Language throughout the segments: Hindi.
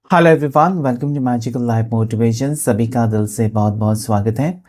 Hello everyone, welcome to magical life motivation. सभी का दिल से बहुत बहुत स्वागत है।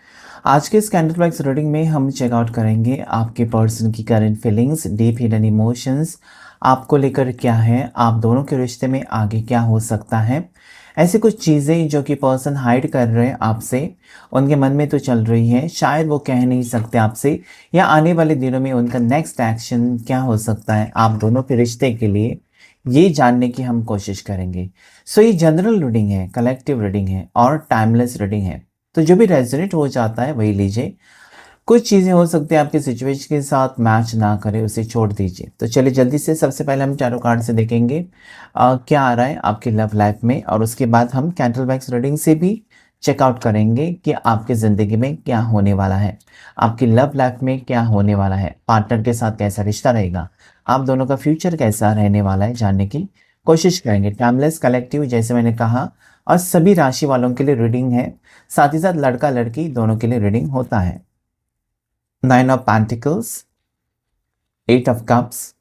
आज के इस कैंडल वैक्स रीडिंग में हम चेकआउट करेंगे आपके पर्सन की current feelings, deep hidden emotions आपको लेकर क्या है, आप दोनों के रिश्ते में आगे क्या हो सकता है। ऐसी कुछ चीज़ें जो कि पर्सन हाइड कर रहे हैं आपसे, उनके मन में तो चल रही है, शायद वो कह नहीं सकते आपसे, या आने वाले दिनों में उनका नेक्स्ट एक्शन क्या हो सकता है आप दोनों के रिश्ते के लिए, ये जानने की हम कोशिश करेंगे। सो ये जनरल रीडिंग है, कलेक्टिव रीडिंग है और टाइमलेस रीडिंग है। तो जो भी रेजोनेट हो जाता है वही लीजिए। कुछ चीज़ें हो सकती है आपके सिचुएशन के साथ मैच ना करे, उसे छोड़ दीजिए। तो चलिए जल्दी से सबसे पहले हम टैरो कार्ड से देखेंगे क्या आ रहा है आपकी लव लाइफ में, और उसके बाद हम कैंडल वैक्स रीडिंग से भी चेकआउट करेंगे कि आपकी ज़िंदगी में क्या होने वाला है, आपकी लव लाइफ में क्या होने वाला है, पार्टनर के साथ कैसा रिश्ता रहेगा, आप दोनों का फ्यूचर कैसा रहने वाला है, जानने की कोशिश करेंगे। टाइमलेस कलेक्टिव जैसे मैंने कहा, और सभी राशि वालों के लिए रीडिंग है, साथ ही साथ लड़का लड़की दोनों के लिए रीडिंग होता है। 9 of pentacles, 8 of cups.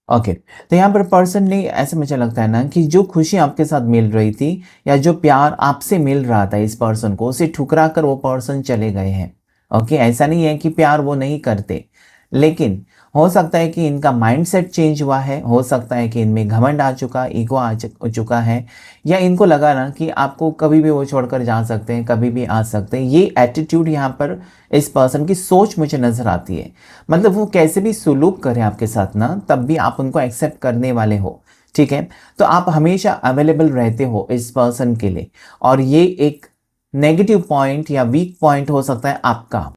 Okay, तो यहाँ पर पर्सन ने, ऐसा मुझे लगता है ना, कि जो खुशी आपके साथ मिल रही थी या जो प्यार आपसे मिल रहा था इस पर्सन को, उसे ठुकरा कर वो पर्सन चले गए हैं। ओके, ऐसा नहीं है कि प्यार वो नहीं करते, लेकिन हो सकता है कि इनका माइंडसेट चेंज हुआ है, हो सकता है कि इनमें घमंड आ चुका, ईगो चुका है, या इनको लगा ना कि आपको कभी भी वो छोड़कर जा सकते हैं, कभी भी आ सकते हैं। ये एटीट्यूड यहाँ पर इस पर्सन की सोच मुझे नज़र आती है। मतलब वो कैसे भी सुलूक करें आपके साथ ना, तब भी आप उनको एक्सेप्ट करने वाले हो। ठीक है, तो आप हमेशा अवेलेबल रहते हो इस पर्सन के लिए, और ये एक नेगेटिव पॉइंट या वीक पॉइंट हो सकता है आपका।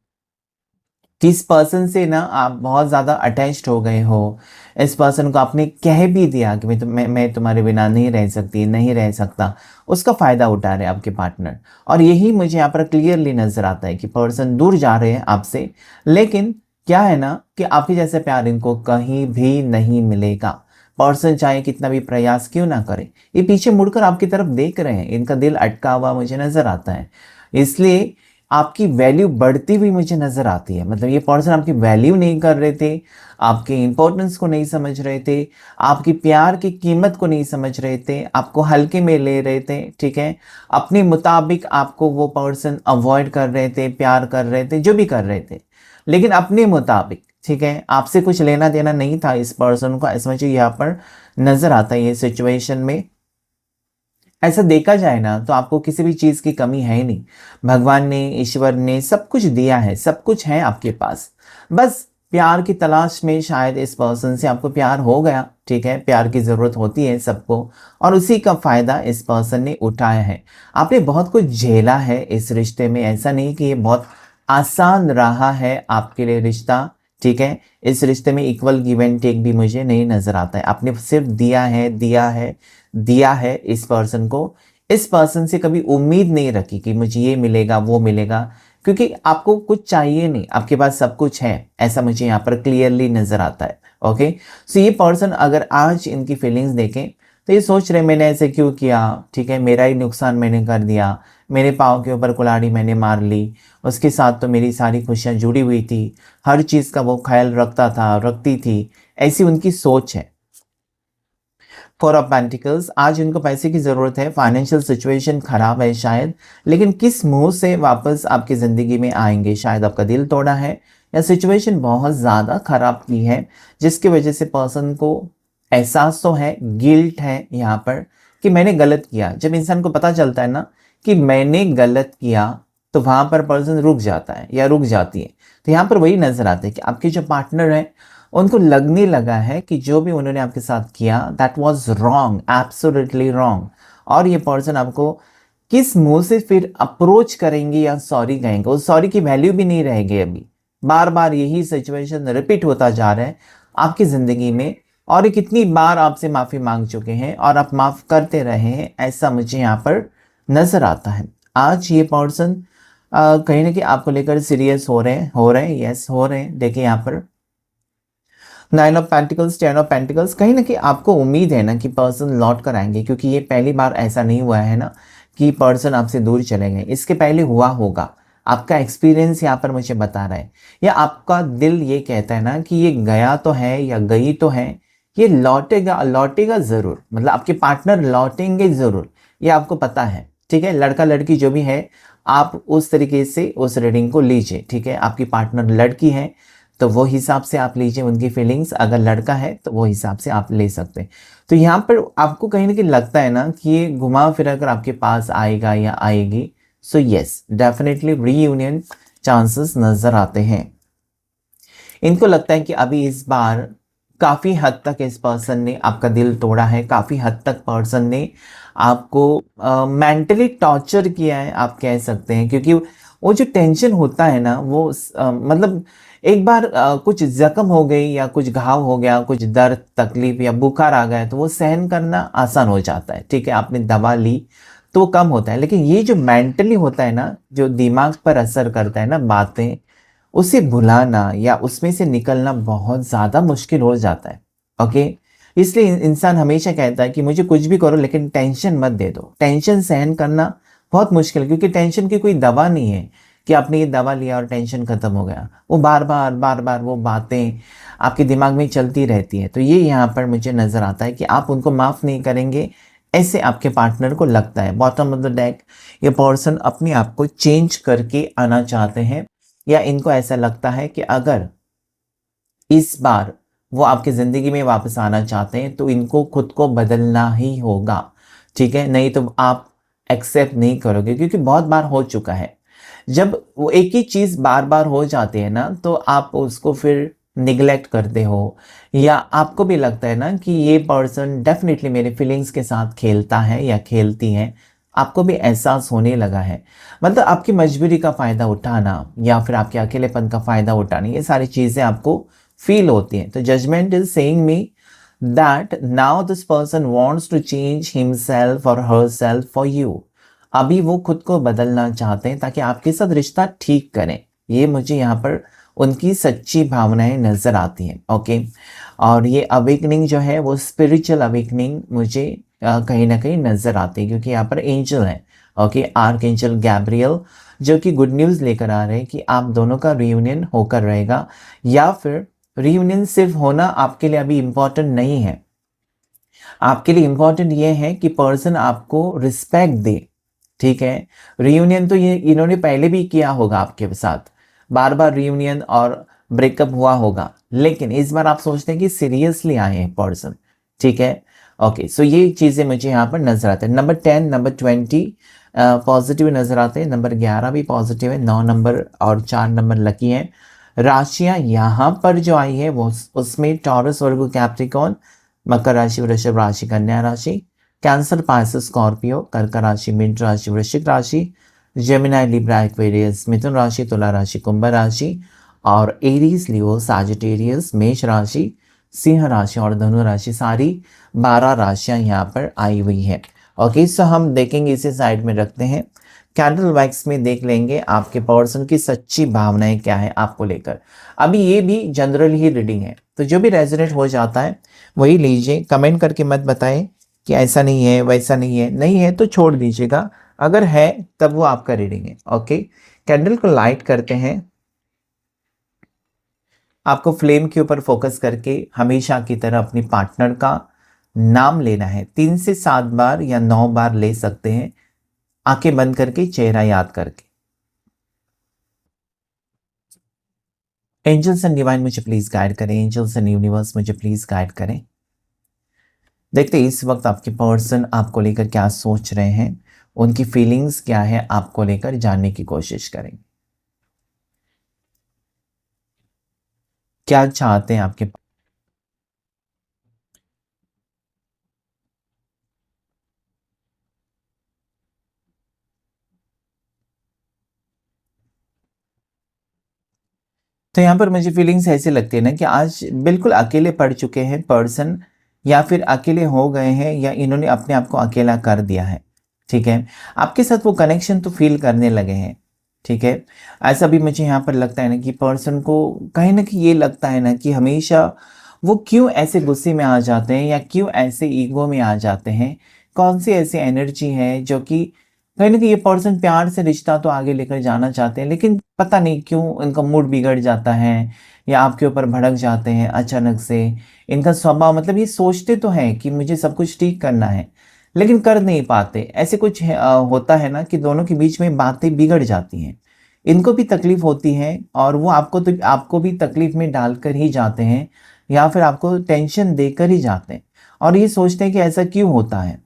किस पर्सन से ना आप बहुत ज़्यादा अटैच्ड हो गए हो, इस पर्सन को आपने कह भी दिया कि मैं तुम्हारे बिना नहीं रह सकती, नहीं रह सकता, उसका फ़ायदा उठा रहे हैं आपके पार्टनर। और यही मुझे यहाँ पर क्लियरली नज़र आता है कि पर्सन दूर जा रहे हैं आपसे, लेकिन क्या है ना कि आपके जैसे प्यार इनको कहीं भी नहीं मिलेगा। पर्सन चाहे कितना भी प्रयास क्यों ना करे, ये पीछे मुड़कर आपकी तरफ देख रहे हैं, इनका दिल अटका हुआ मुझे नज़र आता है। इसलिए आपकी वैल्यू बढ़ती हुई मुझे नज़र आती है। मतलब ये पर्सन आपकी वैल्यू नहीं कर रहे थे, आपके इंपॉर्टेंस को नहीं समझ रहे थे, आपकी प्यार की कीमत को नहीं समझ रहे थे, आपको हल्के में ले रहे थे। ठीक है, अपने मुताबिक आपको वो पर्सन अवॉइड कर रहे थे, प्यार कर रहे थे, जो भी कर रहे थे, लेकिन अपने मुताबिक। ठीक है, आपसे कुछ लेना देना नहीं था इस पर्सन को, ऐसा मुझे यहाँ पर नज़र आता है। ये सिचुएशन में ऐसा देखा जाए ना तो आपको किसी भी चीज़ की कमी है ही नहीं। भगवान ने, ईश्वर ने सब कुछ दिया है, सब कुछ है आपके पास। बस प्यार की तलाश में शायद इस पर्सन से आपको प्यार हो गया। ठीक है, प्यार की ज़रूरत होती है सबको, और उसी का फ़ायदा इस पर्सन ने उठाया है। आपने बहुत कुछ झेला है इस रिश्ते में, ऐसा नहीं कि ये बहुत आसान रहा है आपके लिए रिश्ता। ठीक है, इस रिश्ते में इक्वल गिव एंड टेक भी मुझे नहीं नज़र आता है। आपने सिर्फ दिया है, दिया है, दिया है इस पर्सन को। इस पर्सन से कभी उम्मीद नहीं रखी कि मुझे ये मिलेगा, वो मिलेगा, क्योंकि आपको कुछ चाहिए नहीं, आपके पास सब कुछ है, ऐसा मुझे यहाँ पर क्लियरली नज़र आता है। ओके, सो ये पर्सन अगर आज इनकी फीलिंग्स देखें तो ये सोच रहे मैंने ऐसे क्यों किया। ठीक है, मेरा ही नुकसान मैंने कर दिया, मेरे पाँव के ऊपर कुल्हाड़ी मैंने मार ली, उसके साथ तो मेरी सारी खुशियाँ जुड़ी हुई थी, हर चीज़ का वो ख्याल रखता था, रखती थी, ऐसी उनकी सोच है। 4 ऑफ पेंटिकल्स, आज इनको पैसे की ज़रूरत है, फाइनेंशियल सिचुएशन खराब है शायद, लेकिन किस मुंह से वापस आपकी ज़िंदगी में आएंगे। शायद आपका दिल तोड़ा है, या सिचुएशन बहुत ज़्यादा खराब की है, जिसकी वजह से पर्सन को एहसास तो है, गिल्ट है यहाँ पर कि मैंने गलत किया। जब इंसान को पता चलता है ना कि मैंने गलत किया, तो वहाँ पर पर्सन रुक जाता है या रुक जाती है। तो यहाँ पर वही नज़र आता है कि आपके जो पार्टनर है, उनको लगने लगा है कि जो भी उन्होंने आपके साथ किया that was wrong, absolutely wrong. और ये पर्सन आपको किस मुंह से फिर अप्रोच करेंगे या सॉरी कहेंगे, उस सॉरी की वैल्यू भी नहीं रहेगी। अभी बार बार यही सिचुएशन रिपीट होता जा रहा है आपकी ज़िंदगी में, और ये कितनी बार आपसे माफ़ी मांग चुके हैं और आप माफ़ करते रहे हैं, ऐसा मुझे यहाँ पर नज़र आता है। आज ये पर्सन कहीं ना कहीं आपको लेकर सीरियस हो रहे हैं, यस हो रहे हैं। देखिए यहाँ पर 9 ऑफ पेंटिकल्स, 10 ऑफ पेंटिकल्स, कहीं ना कहीं आपको उम्मीद है ना कि पर्सन लौट कर आएंगे, क्योंकि ये पहली बार ऐसा नहीं हुआ है ना कि पर्सन आपसे दूर चले गए, इसके पहले हुआ होगा। आपका एक्सपीरियंस यहाँ पर मुझे बता रहा है, या आपका दिल ये कहता है ना कि ये गया तो है या गई तो है, ये लौटेगा, लौटेगा ज़रूर, मतलब आपके पार्टनर लौटेंगे ज़रूर, ये आपको पता है, ठीक है। लड़का लड़की जो भी है, आप उस तरीके से उस रीडिंग को लीजिए, ठीक है। आपकी पार्टनर लड़की है तो वो हिसाब से आप लीजिए उनकी फीलिंग्स, अगर लड़का है तो वो हिसाब से आप ले सकते हैं। तो यहाँ पर आपको कहीं ना कहीं लगता है ना कि ये घुमा फिरा कर आपके पास आएगा या आएगी। So yes, definitely reunion chances नज़र आते हैं। इनको लगता है कि अभी इस बार काफ़ी हद तक इस पर्सन ने आपका दिल तोड़ा है, काफ़ी हद तक पर्सन ने आपको मेंटली टॉर्चर किया है, आप कह सकते हैं। क्योंकि वो जो टेंशन होता है ना, वो मतलब एक बार कुछ जख्म हो गई या कुछ घाव हो गया, कुछ दर्द तकलीफ या बुखार आ गया, तो वो सहन करना आसान हो जाता है, ठीक है। आपने दवा ली तो वो कम होता है। लेकिन ये जो मेंटली होता है ना, जो दिमाग पर असर करता है ना बातें, उसे भुलाना या उसमें से निकलना बहुत ज़्यादा मुश्किल हो जाता है। ओके, इसलिए इंसान हमेशा कहता है कि मुझे कुछ भी करो लेकिन टेंशन मत दे दो। टेंशन सहन करना बहुत मुश्किल है, क्योंकि टेंशन की कोई दवा नहीं है कि आपने ये दवा लिया और टेंशन खत्म हो गया। वो बार बार वो बातें आपके दिमाग में चलती रहती है। तो ये यहाँ पर मुझे नज़र आता है कि आप उनको माफ़ नहीं करेंगे, ऐसे आपके पार्टनर को लगता है। बॉटम ऑफ द डेक, ये पर्सन अपने आप को चेंज करके आना चाहते हैं, या इनको ऐसा लगता है कि अगर इस बार वो आपकी ज़िंदगी में वापस आना चाहते हैं तो इनको खुद को बदलना ही होगा, ठीक है। नहीं तो आप एक्सेप्ट नहीं करोगे, क्योंकि बहुत बार हो चुका है। जब वो एक ही चीज़ बार बार हो जाती है ना, तो आप उसको फिर निगलेक्ट करते हो, या आपको भी लगता है ना कि ये पर्सन डेफिनेटली मेरे फीलिंग्स के साथ खेलता है या खेलती है। आपको भी एहसास होने लगा है, मतलब आपकी मजबूरी का फ़ायदा उठाना या फिर आपके अकेलेपन का फ़ायदा उठाना, ये सारी चीज़ें आपको फील होती हैं। तो judgement is saying me that now this person wants to change himself और हरसेल्फ फॉर यू। अभी वो खुद को बदलना चाहते हैं ताकि आपके साथ रिश्ता ठीक करें। ये मुझे यहाँ पर उनकी सच्ची भावनाएं नज़र आती हैं। ओके, और ये अवेकनिंग जो है वो स्पिरिचुअल अवेकनिंग मुझे कहीं ना कहीं नज़र आती है, क्योंकि यहाँ पर एंजल है। ओके, आर्क एंजल गैब्रियल, जो कि गुड न्यूज़ लेकर आ रहे हैं कि आप दोनों का रियूनियन होकर रहेगा, या फिर रियूनियन सिर्फ होना आपके लिए अभी इम्पॉर्टेंट नहीं है। आपके लिए इम्पॉर्टेंट ये है कि पर्सन आपको रिस्पेक्ट दे, ठीक है। रियूनियन तो ये इन्होंने पहले भी किया होगा आपके साथ, बार बार रियूनियन और ब्रेकअप हुआ होगा, लेकिन इस बार आप सोचते हैं कि सीरियसली आए हैं पर्सन, ठीक है। ओके, सो ये चीज़ें मुझे यहाँ पर नज़र आते हैं। नंबर 10, नंबर 20 पॉजिटिव नज़र आते हैं, नंबर 11 भी पॉजिटिव है, 9 नंबर और 4 नंबर लकी हैं। राशियाँ यहाँ पर जो आई है वो उसमें टॉरस, वर्गो, कैप्रिकॉर्न, मकर राशि, वृषभ राशि, कन्या राशि, कैंसर, पाइसेस, स्कॉर्पियो, कर्क राशि, मीन राशि, वृश्चिक राशि, जेमिनाई, लिब्रा, एक्वेरियस, मिथुन राशि, तुला राशि, कुंभ राशि, और एरीज, लियो, साजिटेरियस, मेष राशि, सिंह राशि और धनु राशि, सारी 12 राशियां यहाँ पर आई हुई है। ओके, सो हम देखेंगे, इसे साइड में रखते हैं। कैंडल वैक्स में देख लेंगे आपके पर्सन की सच्ची भावनाएं क्या है आपको लेकर। अभी ये भी जनरल ही रीडिंग है, तो जो भी रेजोनेट हो जाता है वही लीजिए। कमेंट करके मत बताएं कि ऐसा नहीं है, वैसा नहीं है। नहीं है तो छोड़ दीजिएगा, अगर है तब वो आपका रीडिंग है। ओके, कैंडल को लाइट करते हैं। आपको फ्लेम के ऊपर फोकस करके हमेशा की तरह अपनी पार्टनर का नाम लेना है। 3 से 7 बार या 9 बार ले सकते हैं, आंखें बंद करके, चेहरा याद करके। एंजल्स एंड डिवाइन मुझे प्लीज गाइड करें, एंजल्स एंड यूनिवर्स मुझे प्लीज गाइड करें। देखते हैं इस वक्त आपके पर्सन आपको लेकर क्या सोच रहे हैं, उनकी फीलिंग्स क्या है आपको लेकर जानने की कोशिश करेंगे। क्या चाहते हैं आपके। तो यहाँ पर मुझे फीलिंग्स ऐसे लगती है ना कि आज बिल्कुल अकेले पड़ चुके हैं पर्सन, या फिर अकेले हो गए हैं, या इन्होंने अपने आप को अकेला कर दिया है, ठीक है। आपके साथ वो कनेक्शन तो फील करने लगे हैं, ठीक है। ऐसा भी मुझे यहाँ पर लगता है ना कि पर्सन को कहीं ना कहीं ये लगता है ना कि हमेशा वो क्यों ऐसे गुस्से में आ जाते हैं, या क्यों ऐसे ईगो में आ जाते हैं। कौन सी ऐसी एनर्जी है जो कि कहीं ना कहीं ये पर्सन प्यार से रिश्ता तो आगे लेकर जाना चाहते हैं, लेकिन पता नहीं क्यों इनका मूड बिगड़ जाता है या आपके ऊपर भड़क जाते हैं अचानक से। इनका स्वभाव मतलब ये सोचते तो हैं कि मुझे सब कुछ ठीक करना है, लेकिन कर नहीं पाते। ऐसे कुछ होता है ना कि दोनों के बीच में बातें बिगड़ जाती हैं, इनको भी तकलीफ होती है और वो आपको भी तकलीफ में डालकर ही जाते हैं या फिर आपको टेंशन देकर ही जाते हैं। और ये सोचते हैं कि ऐसा क्यों होता है।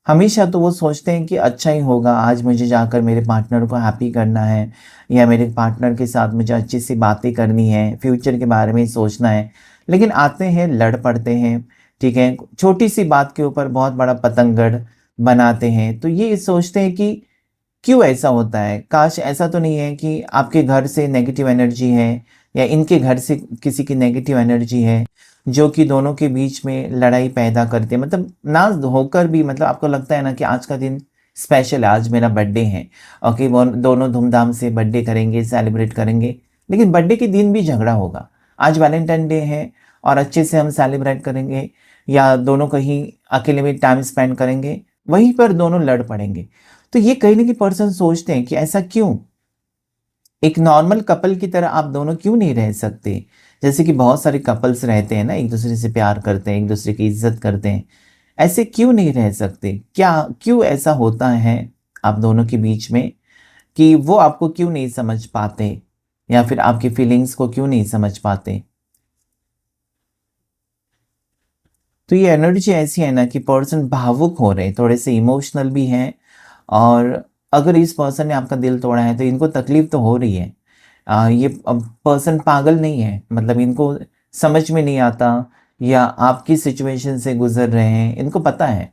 हमेशा तो वो सोचते हैं कि अच्छा ही होगा, आज मुझे जाकर मेरे पार्टनर को हैप्पी करना है या मेरे पार्टनर के साथ मुझे अच्छी सी बातें करनी है, फ्यूचर के बारे में सोचना है। लेकिन आते हैं, लड़ पड़ते हैं, ठीक है, छोटी सी बात के ऊपर बहुत बड़ा पतंगड़ बनाते हैं। तो ये सोचते हैं कि क्यों ऐसा होता है। काश ऐसा तो नहीं है कि आपके घर से नेगेटिव एनर्जी है या इनके घर से किसी की नेगेटिव एनर्जी है जो कि दोनों के बीच में लड़ाई पैदा करते हैं। मतलब ना होकर भी मतलब आपको लगता है ना कि आज का दिन स्पेशल है, आज मेरा बर्थडे है, ओके, वो दोनों धूमधाम से बर्थडे करेंगे, सेलिब्रेट करेंगे, लेकिन बर्थडे के दिन भी झगड़ा होगा। आज वैलेंटाइन डे है और अच्छे से हम सेलिब्रेट करेंगे या दोनों कहीं अकेले में टाइम स्पेंड करेंगे, वहीं पर दोनों लड़ पड़ेंगे। तो ये कहीं ना कहीं पर्सन सोचते हैं कि ऐसा क्यों, एक नॉर्मल कपल की तरह आप दोनों क्यों नहीं रह सकते। जैसे कि बहुत सारे कपल्स रहते हैं ना, एक दूसरे से प्यार करते हैं, एक दूसरे की इज्जत करते हैं, ऐसे क्यों नहीं रह सकते। क्या क्यों ऐसा होता है आप दोनों के बीच में कि वो आपको क्यों नहीं समझ पाते या फिर आपकी फीलिंग्स को क्यों नहीं समझ पाते। तो ये एनर्जी ऐसी है ना कि पर्सन भावुक हो रहे हैं, थोड़े से इमोशनल भी हैं। और अगर इस पर्सन ने आपका दिल तोड़ा है तो इनको तकलीफ तो हो रही है। ये पर्सन पागल नहीं है, मतलब इनको समझ में नहीं आता या आपकी सिचुएशन से गुजर रहे हैं, इनको पता है।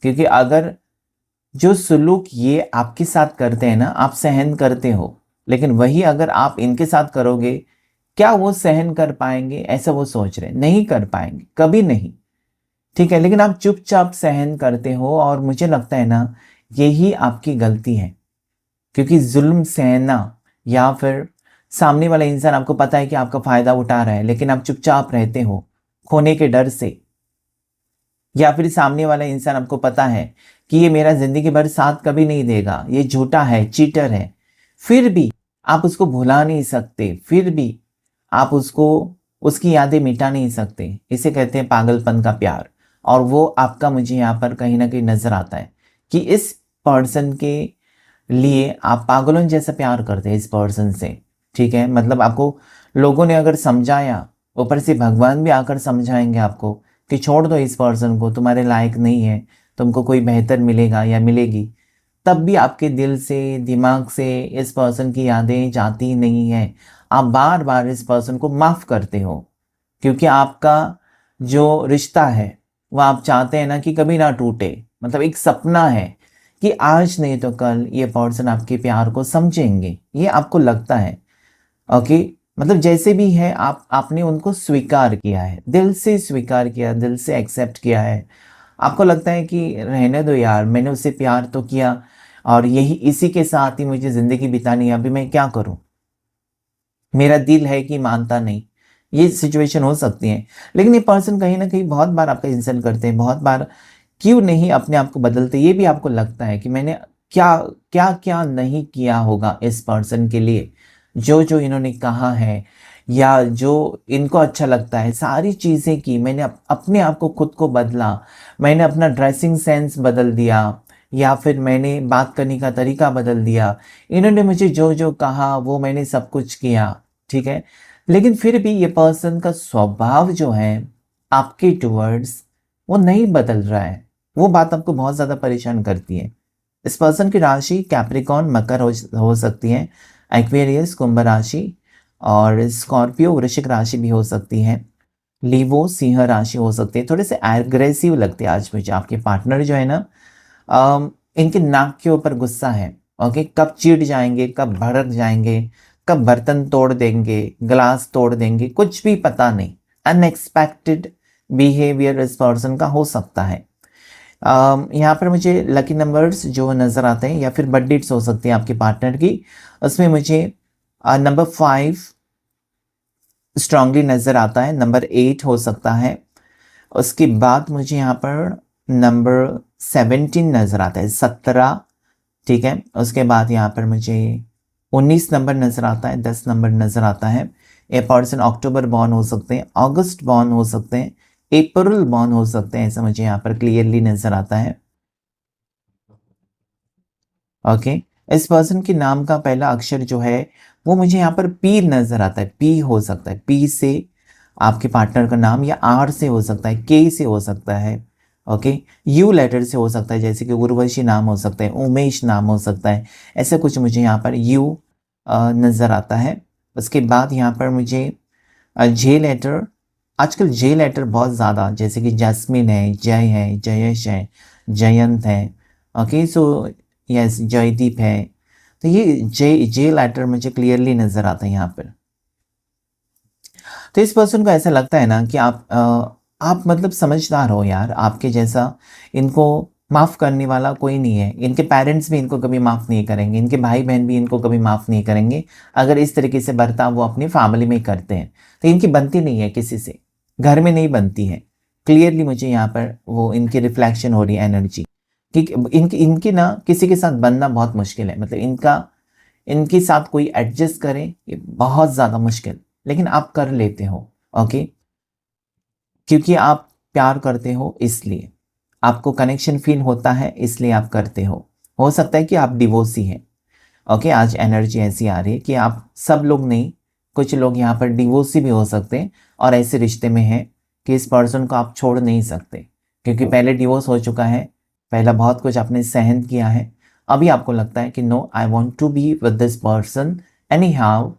क्योंकि अगर जो सुलूक ये आपके साथ करते हैं ना, आप सहन करते हो, लेकिन वही अगर आप इनके साथ करोगे, क्या वो सहन कर पाएंगे, ऐसा वो सोच रहे हैं। नहीं कर पाएंगे, कभी नहीं, ठीक है। लेकिन आप चुपचाप सहन करते हो और मुझे लगता है ना यही आपकी गलती है। क्योंकि जुल्म सहना या फिर सामने वाला इंसान आपको पता है कि आपका फायदा उठा रहा है, लेकिन आप चुपचाप रहते हो खोने के डर से। या फिर सामने वाला इंसान आपको पता है कि ये मेरा जिंदगी भर साथ कभी नहीं देगा, ये झूठा है, चीटर है, फिर भी आप उसको भुला नहीं सकते, फिर भी आप उसको उसकी यादें मिटा नहीं सकते। इसे कहते हैं पागलपन का प्यार। और वो आपका मुझे यहाँ पर कहीं ना कहीं नजर आता है कि इस पर्सन के लिए आप पागलों जैसा प्यार करते हैं इस पर्सन से, ठीक है। मतलब आपको लोगों ने अगर समझाया, ऊपर से भगवान भी आकर समझाएंगे आपको कि छोड़ दो इस पर्सन को, तुम्हारे लायक नहीं है, तुमको कोई बेहतर मिलेगा या मिलेगी, तब भी आपके दिल से, दिमाग से इस पर्सन की यादें जाती नहीं है। आप बार बार इस पर्सन को माफ करते हो क्योंकि आपका जो रिश्ता है वो आप चाहते हैं ना कि कभी ना टूटे। मतलब एक सपना है कि आज नहीं तो कल ये पर्सन आपके प्यार को समझेंगे, ये आपको लगता है, ओके। मतलब जैसे भी है आपने उनको स्वीकार किया है, दिल से स्वीकार किया, दिल से एक्सेप्ट किया है। आपको लगता है कि रहने दो यार, मैंने उससे प्यार तो किया और यही इसी के साथ ही मुझे ज़िंदगी बितानी है, अभी मैं क्या करूं, मेरा दिल है कि मानता नहीं। ये सिचुएशन हो सकती है। लेकिन ये पर्सन कहीं ना कहीं बहुत बार आपका इंसल्ट करते हैं, बहुत बार क्यों नहीं अपने आप को बदलते। ये भी आपको लगता है कि मैंने क्या क्या क्या नहीं किया होगा इस पर्सन के लिए, जो जो इन्होंने कहा है या जो इनको अच्छा लगता है, सारी चीज़ें की मैंने, अपने आप को खुद को बदला, मैंने अपना ड्रेसिंग सेंस बदल दिया या फिर मैंने बात करने का तरीका बदल दिया, इन्होंने मुझे जो जो कहा वो मैंने सब कुछ किया, ठीक है। लेकिन फिर भी ये पर्सन का स्वभाव जो है आपके टुवर्ड्स वो नहीं बदल रहा है। वो बात आपको बहुत ज़्यादा परेशान करती है। इस पर्सन की राशि कैप्रिकॉन मकर हो सकती है, एक्वेरियस कुंभ राशि, और स्कॉर्पियो वृश्चिक राशि भी हो सकती है, लीवो सिंह राशि हो सकती है। थोड़े से एग्रेसिव लगते हैं आज मुझे आपके पार्टनर जो है ना। इनके नाक के ऊपर गुस्सा है, ओके, कब चिढ़ जाएंगे, कब भड़क जाएंगे, कब बर्तन तोड़ देंगे, ग्लास तोड़ देंगे, कुछ भी पता नहीं। अनएक्सपेक्टेड बिहेवियर इस पर्सन का हो सकता है। यहाँ पर मुझे लकी नंबर्स जो नज़र आते हैं या फिर बर्थ डेट्स हो सकती हैं आपके पार्टनर की, उसमें मुझे नंबर 5 स्ट्रांगली नज़र आता है, नंबर 8 हो सकता है। उसके बाद मुझे यहाँ पर नंबर 17 नज़र आता है, 17, ठीक है। उसके बाद यहाँ पर मुझे 19 नंबर नज़र आता है, 10 नंबर नज़र आता है। ये पर्सन अक्टूबर बॉर्न हो सकते हैं, अगस्त बॉर्न हो सकते हैं, अप्रैल बॉर्न हो सकते हैं, ऐसा मुझे यहाँ पर क्लियरली नज़र आता है। ओके, इस पर्सन के नाम का पहला अक्षर जो है वो मुझे यहाँ पर पी नज़र आता है, पी हो सकता है, पी से आपके पार्टनर का नाम, या आर से हो सकता है, के से हो सकता है, ओके, यू लेटर से हो सकता है, जैसे कि उर्वशी नाम हो सकता है, उमेश नाम हो सकता है, ऐसा कुछ मुझे यहाँ पर यू नज़र आता है। उसके बाद यहाँ पर मुझे जे लेटर, आजकल जे लेटर बहुत ज़्यादा, जैसे कि जैस्मिन है, जय है, जयेश है, जयंत है, ओके, सो यस, जयदीप है। तो ये जे लेटर मुझे क्लियरली नज़र आता है यहाँ पर। तो इस पर्सन को ऐसा लगता है ना कि आप मतलब समझदार हो यार, आपके जैसा इनको माफ़ करने वाला कोई नहीं है। इनके पेरेंट्स भी इनको कभी माफ़ नहीं करेंगे, इनके भाई बहन भी इनको कभी माफ़ नहीं करेंगे अगर इस तरीके से बर्ताव वो अपनी फैमिली में करते हैं। तो इनकी बनती नहीं है किसी से, घर में नहीं बनती है। क्लियरली मुझे यहाँ पर वो इनकी रिफ्लेक्शन हो रही है एनर्जी कि इनकी इनकी ना किसी के साथ बनना बहुत मुश्किल है, मतलब इनके साथ कोई एडजस्ट करे ये बहुत ज़्यादा मुश्किल, लेकिन आप कर लेते हो, ओके, क्योंकि आप प्यार करते हो, इसलिए आपको कनेक्शन फील होता है, इसलिए आप करते हो सकता है कि आप डिवोर्सी हैं, ओके। आज एनर्जी ऐसी आ रही है कि आप, सब लोग नहीं, कुछ लोग यहाँ पर डिवोर्सी भी हो सकते हैं और ऐसे रिश्ते में हैं कि इस पर्सन को आप छोड़ नहीं सकते, क्योंकि पहले डिवोर्स हो चुका है, पहला बहुत कुछ आपने सहन किया है। अभी आपको लगता है कि no, I want to be with this person anyhow,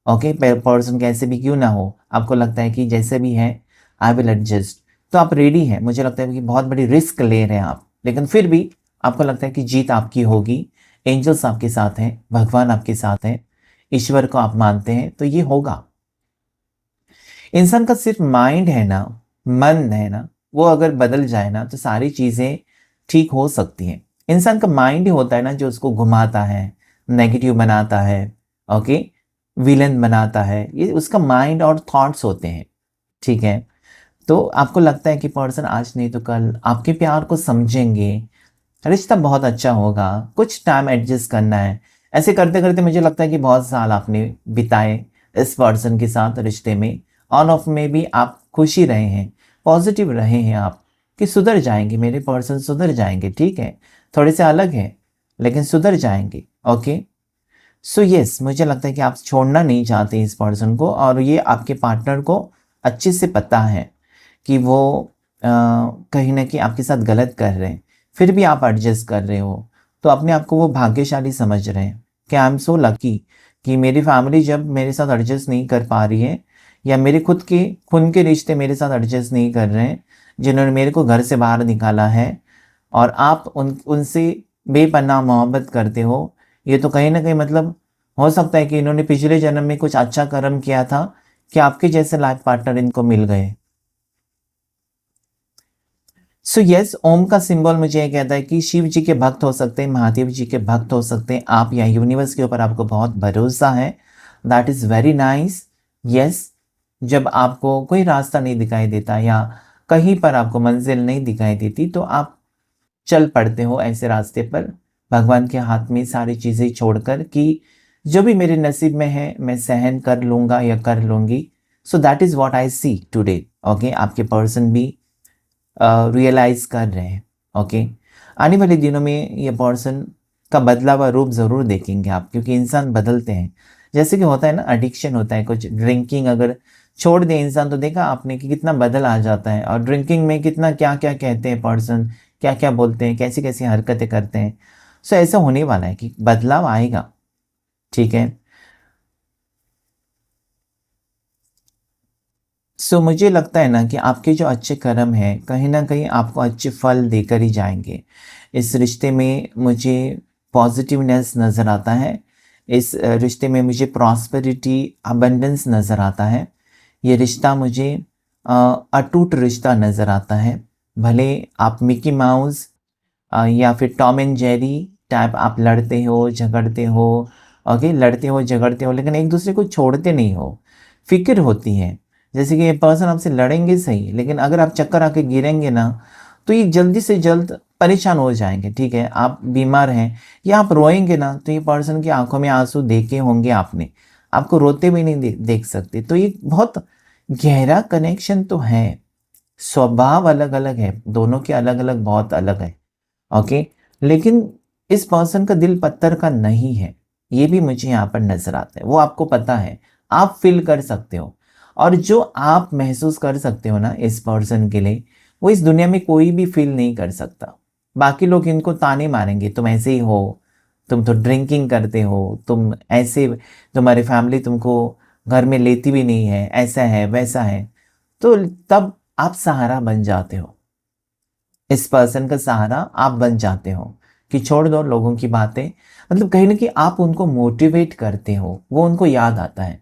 okay, person कैसे भी क्यों ना हो, आपको लगता है कि जैसे भी है आई विल एडजस्ट। तो आप रेडी हैं, मुझे लगता है कि बहुत बड़ी रिस्क ले रहे हैं आप, लेकिन फिर भी आपको लगता है कि जीत आपकी होगी। एंजल्स आपके साथ हैं, भगवान आपके साथ हैं, ईश्वर को आप मानते हैं, तो ये होगा। इंसान का सिर्फ माइंड है ना, मन है ना, वो अगर बदल जाए ना तो सारी चीज़ें ठीक हो सकती हैं। इंसान का माइंड ही होता है ना जो उसको घुमाता है, नेगेटिव बनाता है, ओके, विलन बनाता है, ये उसका माइंड और थॉट्स होते हैं, ठीक है। तो आपको लगता है कि पर्सन आज नहीं तो कल आपके प्यार को समझेंगे, रिश्ता बहुत अच्छा होगा, कुछ टाइम एडजस्ट करना है। ऐसे करते करते मुझे लगता है कि बहुत साल आपने बिताए इस पर्सन के साथ रिश्ते में, ऑन ऑफ में भी आप खुशी रहे हैं, पॉजिटिव रहे हैं आप कि सुधर जाएंगे, मेरे पर्सन सुधर जाएंगे, ठीक है, थोड़े से अलग है लेकिन सुधर जाएंगे, ओके। सो यस, मुझे लगता है कि आप छोड़ना नहीं चाहते इस पर्सन को, और ये आपके पार्टनर को अच्छे से पता है कि वो कहीं ना कहीं आपके साथ गलत कर रहे हैं, फिर भी आप एडजस्ट कर रहे हो, तो अपने आप को वो भाग्यशाली समझ रहे हैं कि आई एम सो लकी कि मेरी फैमिली जब मेरे साथ एडजस्ट नहीं कर पा रही है, या मेरे खुद के खून के रिश्ते मेरे साथ एडजस्ट नहीं कर रहे हैं, जिन्होंने मेरे को घर से बाहर निकाला है, और आप उनसे बेपनाह मोहब्बत करते हो, ये तो कहीं ना कहीं मतलब हो सकता है कि इन्होंने पिछले जन्म में कुछ अच्छा कर्म किया था कि आपके जैसे लाइफ पार्टनर इनको मिल गए। सो यस, ओम का सिंबल मुझे ये कहता है कि शिव जी के भक्त हो सकते हैं, महादेव जी के भक्त हो सकते हैं आप, या यूनिवर्स के ऊपर आपको बहुत भरोसा है, that is very nice. Yes, जब आपको कोई रास्ता नहीं दिखाई देता या कहीं पर आपको मंजिल नहीं दिखाई देती, तो आप चल पड़ते हो ऐसे रास्ते पर, भगवान के हाथ में सारी चीज़ें छोड़कर कि जो भी मेरे नसीब में है मैं सहन कर लूँगा या कर लूँगी। So that is what I see today, okay. आपके पर्सन भी रियलाइज कर रहे हैं, ओके। आने वाले दिनों में ये पर्सन का बदला हुआ रूप ज़रूर देखेंगे आप, क्योंकि इंसान बदलते हैं, जैसे कि होता है ना, एडिक्शन होता है, कुछ ड्रिंकिंग अगर छोड़ दे इंसान तो देखा आपने कि कितना बदल आ जाता है, और ड्रिंकिंग में कितना क्या क्या कहते हैं पर्सन, क्या क्या बोलते हैं, कैसी कैसी हरकतें करते हैं। सो ऐसा होने वाला है कि बदलाव आएगा, ठीक है। सो मुझे लगता है ना कि आपके जो अच्छे कर्म हैं कहीं ना कहीं आपको अच्छे फल देकर ही जाएंगे। इस रिश्ते में मुझे पॉजिटिवनेस नज़र आता है, इस रिश्ते में मुझे प्रॉस्पेरिटी, अबंडेंस नज़र आता है। ये रिश्ता मुझे अटूट रिश्ता नज़र आता है। भले आप मिकी माउस या फिर टॉम एंड जेरी टाइप आप लड़ते हो झगड़ते हो, ओके, लड़ते हो झगड़ते हो, लेकिन एक दूसरे को छोड़ते नहीं हो, फिक्र होती है। जैसे कि ये पर्सन आपसे लड़ेंगे सही, लेकिन अगर आप चक्कर आके गिरेंगे ना, तो ये जल्दी से जल्द परेशान हो जाएंगे, ठीक है। आप बीमार हैं या आप रोएंगे ना, तो ये पर्सन की आंखों में आंसू देखे होंगे आपने, आपको रोते भी नहीं देख सकते। तो ये बहुत गहरा कनेक्शन तो है, स्वभाव अलग अलग है दोनों के, अलग अलग बहुत अलग है, ओके। लेकिन इस पर्सन का दिल पत्थर का नहीं है, ये भी मुझे यहाँ पर नजर आता है। वो आपको पता है, आप फील कर सकते हो, और जो आप महसूस कर सकते हो ना इस पर्सन के लिए, वो इस दुनिया में कोई भी फील नहीं कर सकता। बाकी लोग इनको ताने मारेंगे, तुम ऐसे ही हो, तुम तो ड्रिंकिंग करते हो, तुम ऐसे, तुम्हारी फैमिली तुमको घर में लेती भी नहीं है, ऐसा है वैसा है। तो तब आप सहारा बन जाते हो, इस पर्सन का सहारा आप बन जाते हो, कि छोड़ दो लोगों की बातें। मतलब कहीं ना कहीं आप उनको मोटिवेट करते हो, वो उनको याद आता है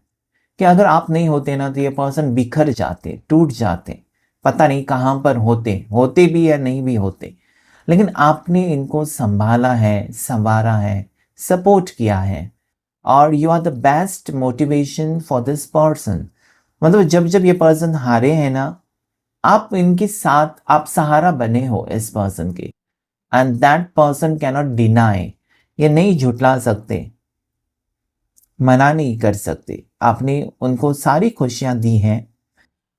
कि अगर आप नहीं होते ना, तो ये पर्सन बिखर जाते, टूट जाते, पता नहीं कहाँ पर होते होते भी या नहीं भी होते। लेकिन आपने इनको संभाला है, संवारा है, सपोर्ट किया है, और you are the best motivation for this person. मतलब जब जब ये पर्सन हारे हैं ना, आप इनके साथ, आप सहारा बने हो इस पर्सन के, and that person cannot deny, ये नहीं झुटला सकते, मना नहीं कर सकते। आपने उनको सारी खुशियां दी हैं।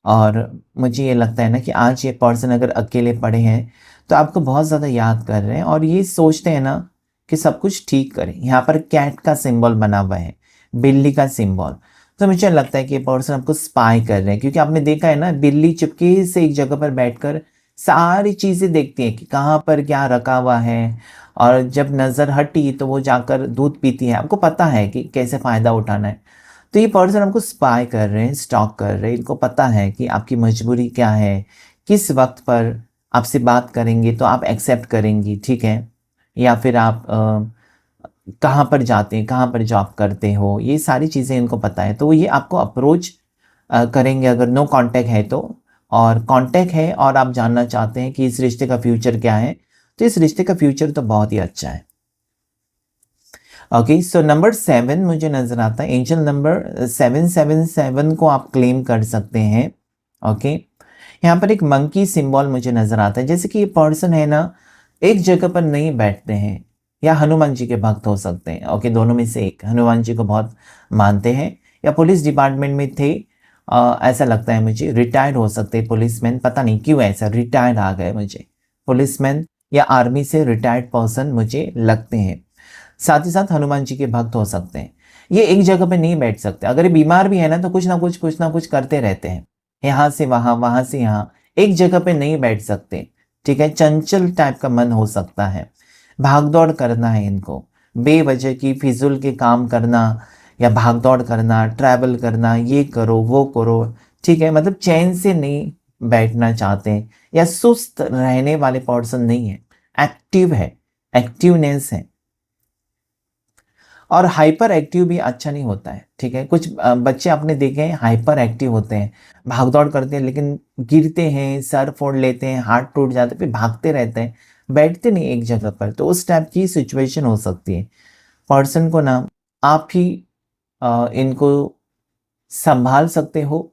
और मुझे ये लगता है ना कि आज ये पर्सन अगर अकेले पड़े हैं, तो आपको बहुत ज़्यादा याद कर रहे हैं, और ये सोचते हैं ना कि सब कुछ ठीक करें। यहाँ पर कैट का सिंबल बना हुआ है, बिल्ली का सिंबल। तो मुझे लगता है कि ये पर्सन आपको स्पाई कर रहे हैं, क्योंकि आपने देखा है ना, बिल्ली चुपके से एक जगह पर बैठकर सारी चीज़ें देखती है कि कहाँ पर क्या रखा हुआ है, और जब नज़र हटी तो वो जाकर दूध पीती है। आपको पता है कि कैसे फ़ायदा उठाना है। तो ये पर्सन आपको स्पाई कर रहे हैं, स्टॉक कर रहे हैं, इनको पता है कि आपकी मजबूरी क्या है, किस वक्त पर आपसे बात करेंगे तो आप एक्सेप्ट करेंगी, ठीक है, या फिर आप कहाँ पर जाते हैं, कहाँ पर जॉब करते हो, ये सारी चीज़ें इनको पता है। तो ये आपको अप्रोच करेंगे अगर नो कांटेक्ट है तो, और कांटेक्ट है और आप जानना चाहते हैं कि इस रिश्ते का फ्यूचर क्या है, तो इस रिश्ते का फ्यूचर तो बहुत ही अच्छा है। ओके, सो नंबर 7 मुझे नजर आता है, एंजल नंबर 777 को आप क्लेम कर सकते हैं। ओके, यहाँ पर एक मंकी सिंबल मुझे नजर आता है, जैसे कि ये पर्सन है ना, एक जगह पर नहीं बैठते हैं, या हनुमान जी के भक्त हो सकते हैं। ओके, दोनों में से एक, हनुमान जी को बहुत मानते हैं, या पुलिस डिपार्टमेंट में थे, ऐसा लगता है मुझे, रिटायर्ड हो सकते हैं पुलिसमैन, पता नहीं क्यों ऐसा रिटायर्ड आ गए मुझे, पुलिसमैन या आर्मी से रिटायर्ड पर्सन मुझे लगते हैं। साथ ही साथ हनुमान जी के भक्त हो सकते हैं। ये एक जगह पे नहीं बैठ सकते, अगर ये बीमार भी है ना, तो कुछ ना कुछ करते रहते हैं, यहाँ से वहां, वहां से यहाँ, एक जगह पे नहीं बैठ सकते, ठीक है। चंचल टाइप का मन हो सकता है, भागदौड़ करना है इनको, बेवजह की फिजूल के काम करना, या भागदौड़ करना, ट्रैवल करना, ये करो वो करो, ठीक है। मतलब चैन से नहीं बैठना चाहते हैं, या सुस्त रहने वाले पर्सन नहीं है, एक्टिव है, एक्टिवनेस है। और हाइपर एक्टिव भी अच्छा नहीं होता है, ठीक है। कुछ बच्चे आपने देखे हैं हाइपर एक्टिव होते हैं, भागदौड़ करते हैं, लेकिन गिरते हैं, सर फोड़ लेते हैं, हाथ टूट जाते हैं, फिर भागते रहते हैं, बैठते नहीं एक जगह पर। तो उस टाइप की सिचुएशन हो सकती है। पर्सन को ना आप ही इनको संभाल सकते हो,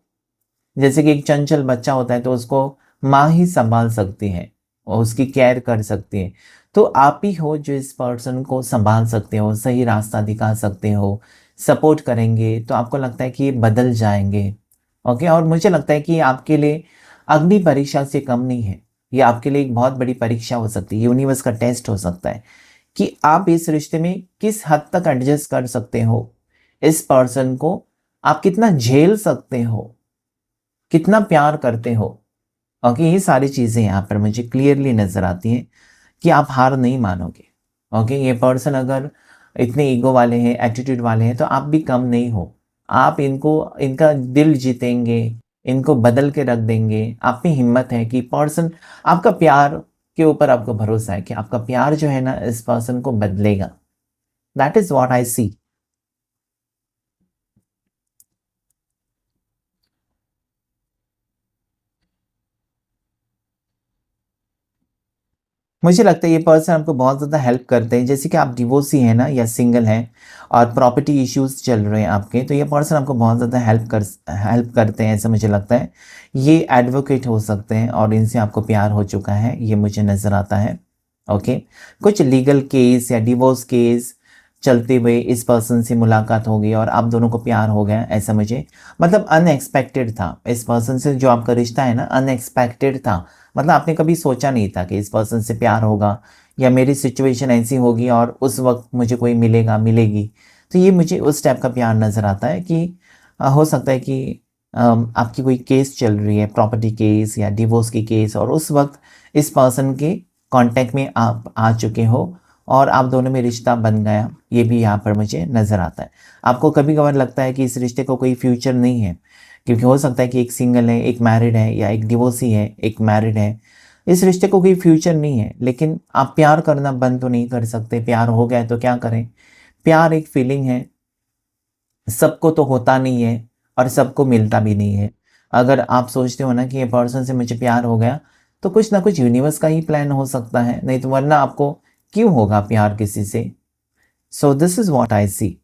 जैसे कि एक चंचल बच्चा होता है तो उसको माँ ही संभाल सकती है और उसकी केयर कर सकती है। तो आप ही हो जो इस पर्सन को संभाल सकते हो, सही रास्ता दिखा सकते हो, सपोर्ट करेंगे, तो आपको लगता है कि ये बदल जाएंगे। ओके, और मुझे लगता है कि ये आपके लिए अग्नि परीक्षा से कम नहीं है, ये आपके लिए एक बहुत बड़ी परीक्षा हो सकती है, यूनिवर्स का टेस्ट हो सकता है कि आप इस रिश्ते में किस हद तक एडजस्ट कर सकते हो, इस पर्सन को आप कितना झेल सकते हो, कितना प्यार करते हो। ओके, ये सारी चीज़ें यहाँ पर मुझे क्लियरली नज़र आती हैं कि आप हार नहीं मानोगे। ओके, ये पर्सन अगर इतने ईगो वाले हैं, एटीट्यूड वाले हैं, तो आप भी कम नहीं हो। आप इनको, इनका दिल जीतेंगे, इनको बदल के रख देंगे। आप में हिम्मत है कि पर्सन, आपका प्यार के ऊपर आपको भरोसा है कि आपका प्यार जो है ना, इस पर्सन को बदलेगा। दैट इज वॉट आई सी। मुझे लगता है ये पर्सन आपको बहुत ज़्यादा हेल्प करते हैं, जैसे कि आप डिवोर्सी हैं ना, या सिंगल हैं और प्रॉपर्टी इश्यूज चल रहे हैं आपके, तो ये पर्सन आपको बहुत ज़्यादा हेल्प करते हैं, ऐसा मुझे लगता है। ये एडवोकेट हो सकते हैं और इनसे आपको प्यार हो चुका है, ये मुझे नज़र आता है। ओके, कुछ लीगल केस या डिवोर्स केस चलते हुए इस पर्सन से मुलाकात हो गई और आप दोनों को प्यार हो गया, ऐसा मुझे मतलब अनएक्सपेक्टेड था। इस पर्सन से जो आपका रिश्ता है ना, अनएक्सपेक्टेड था। मतलब आपने कभी सोचा नहीं था कि इस पर्सन से प्यार होगा या मेरी सिचुएशन ऐसी होगी और उस वक्त मुझे कोई मिलेगा, मिलेगी। तो ये मुझे उस टाइप का प्यार नज़र आता है कि हो सकता है कि आपकी कोई केस चल रही है, प्रॉपर्टी केस या डिवोर्स की केस, और उस वक्त इस पर्सन के कांटेक्ट में आप आ चुके हो और आप दोनों में रिश्ता बन गया। ये भी यहाँ पर मुझे नज़र आता है। आपको कभी कभार लगता है कि इस रिश्ते को कोई फ्यूचर नहीं है, क्योंकि हो सकता है कि एक सिंगल है, एक मैरिड है, या एक डिवोर्सी है, एक मैरिड है। इस रिश्ते को कोई फ्यूचर नहीं है, लेकिन आप प्यार करना बंद तो नहीं कर सकते। प्यार हो गया है तो क्या करें। प्यार एक फीलिंग है, सबको तो होता नहीं है और सबको मिलता भी नहीं है। अगर आप सोचते हो ना कि ये पर्सन से मुझे प्यार हो गया, तो कुछ ना कुछ यूनिवर्स का ही प्लान हो सकता है, नहीं तो वरना आपको क्यों होगा प्यार किसी से। So this is what I see.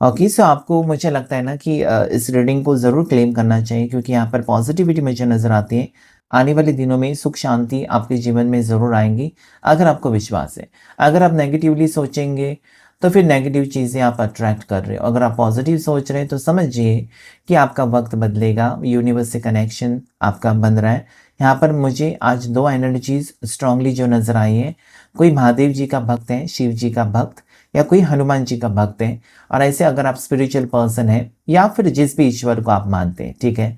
Okay, so आपको मुझे लगता है ना कि इस रीडिंग को ज़रूर क्लेम करना चाहिए, क्योंकि यहाँ पर पॉजिटिविटी मुझे नज़र आती है। आने वाले दिनों में सुख शांति आपके जीवन में ज़रूर आएंगी, अगर आपको विश्वास है। अगर आप नेगेटिवली सोचेंगे तो फिर नेगेटिव चीज़ें आप अट्रैक्ट कर रहे हो। अगर आप पॉजिटिव सोच रहे हैं तो समझिए कि आपका वक्त बदलेगा, यूनिवर्स से कनेक्शन आपका बन रहा है। यहाँ पर मुझे आज दो एनर्जीज स्ट्रांगली जो नज़र आई है, कोई महादेव जी का भक्त है, शिव जी का भक्त, या कोई हनुमान जी का भक्त है। और ऐसे अगर आप स्पिरिचुअल पर्सन है या फिर जिस भी ईश्वर को आप मानते हैं, ठीक है,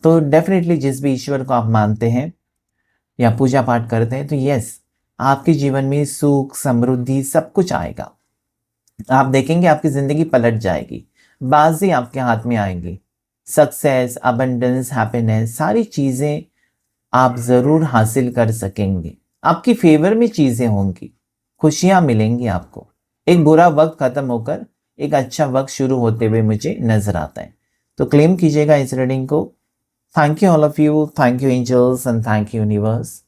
तो डेफिनेटली जिस भी ईश्वर को आप मानते हैं या पूजा पाठ करते हैं, तो यस, आपके जीवन में सुख समृद्धि सब कुछ आएगा। आप देखेंगे आपकी ज़िंदगी पलट जाएगी, बाजी आपके हाथ में आएंगी। सक्सेस, अबंडेंस, हैप्पीनेस, सारी चीज़ें आप ज़रूर हासिल कर सकेंगे। आपकी फेवर में चीज़ें होंगी, खुशियाँ मिलेंगी आपको। एक बुरा वक्त ख़त्म होकर एक अच्छा वक्त शुरू होते हुए मुझे नज़र आता है। तो क्लेम कीजिएगा इस रीडिंग को। Thank you all of you, thank you angels and thank you universe.